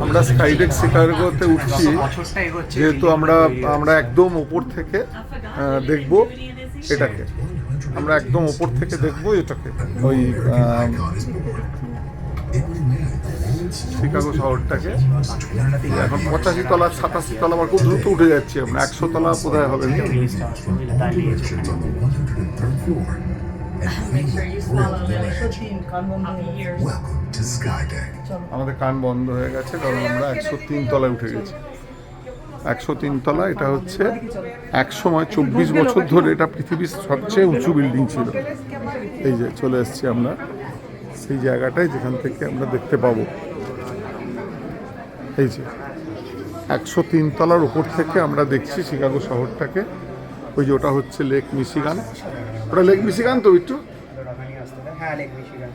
আমরা স্কাইডেক শিকাগোতে উঠছি, যেহেতু আমরা একদম ওপর থেকে দেখব এটাকে, আমরা একদম ওপর থেকে দেখব এটাকে, ওই শিকাগো শহরটাকে। এখন 85 তলা 87 তলা আবার খুব দ্রুত উঠে যাচ্ছি আমরা, 100 তলা কোথায় হবে। আমাদের কান বন্ধ হয়ে গেছে কারণ আমরা 103 তলায় উঠে গেছি। 103 তলা, এটা হচ্ছে এক সময় 24 বছর ধরে এটা পৃথিবীর সবচেয়ে উঁচু বিল্ডিং ছিল। এই যে চলে এসেছি আমরা সেই জায়গাটায় যেখান থেকে আমরা দেখতে পাবো, এই যে 103 তলার উপর থেকে আমরা দেখছি শিকাগো শহরটাকে। ওই যে ওটা হচ্ছে লেক মিশিগান, ওটা লেক মিশিগান তো একটু, হ্যাঁ লেক মিশিগান।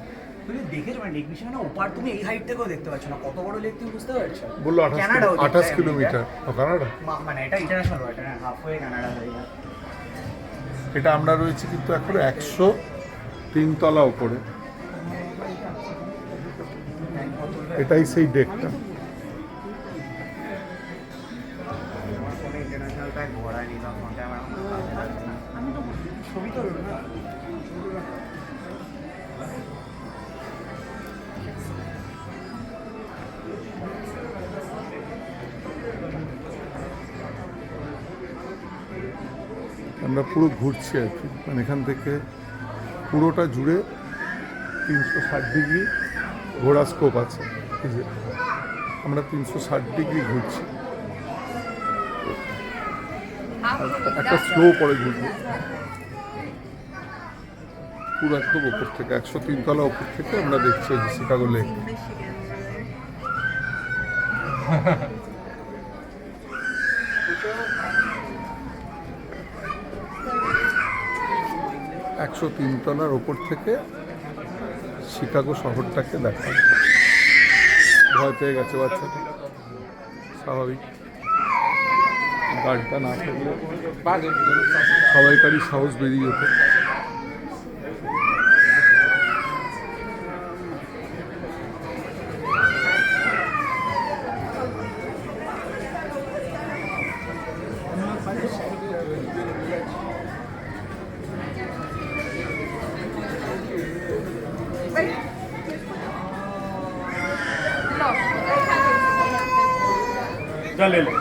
তুমি দেখেছো মানে লেক মিশিগান ওপার তুমি এই হাইট থেকেও দেখতে পাচ্ছ না, কত বড় লেক তুমি বুঝতে পারছো? বললো 28 কিলোমিটার। ও কানাডা, মানে এটা ইন্টারন্যাশনাল ওয়াটার, হাফওয়ে কানাডা হয়ে যায়। এটা আমরা রয়েছি কিন্তু এখন 103 তলা উপরে, এটাই সেই ডেকটা। ইন্টারন্যাশনাল প্যাক ভরা নিলাম ফোনটা আমার, আমি তো ছবি তো না। আমরা পুরো ঘুরছি আর কি, মানে এখান থেকে পুরোটা জুড়ে 360 ডিগ্রি ঘোরা স্কোপ আছে। এই যে আমরা 360 ডিগ্রি ঘুরছি, একটা স্লো পরে ঘুরবো পুরো একদম ওপর থেকে, 103 তলা ওপর থেকে আমরা দেখছি এই যে শিকাগো লেক। একশো 3 তলার ওপর থেকে শিকাগো শহরটাকে দেখা। ভয় পেয়ে গেছে বাচ্চাটা, স্বাভাবিক, গাড়িটা না থাকলে সবাইকারই সাহস বেরিয়ে যেত। ले ले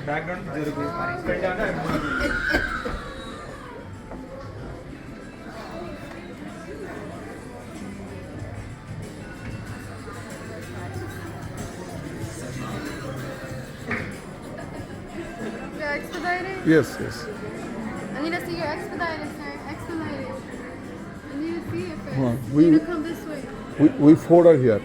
background Expedited? Yes, yes. I need to see your expedited, sir. Expedited. I need to see it first. Hold on. You need to come this way. We four are here.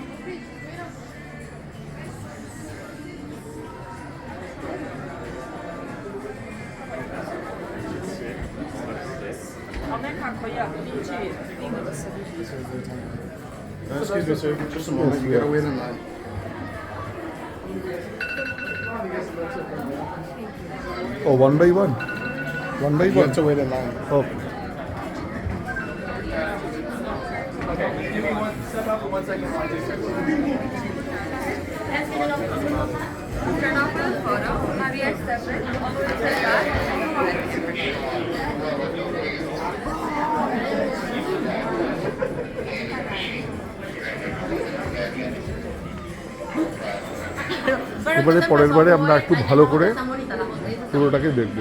Excuse me, sir. Just a moment. You gotta wait in line. Oh, one by one? One by You one? have to wait in line. Okay. Give me one step up for 1 second. Turn off the photo. Have you accepted? Accept that. এবারে পরের বারে আমরা একটু ভালো করে পুরোটাকে দেখব।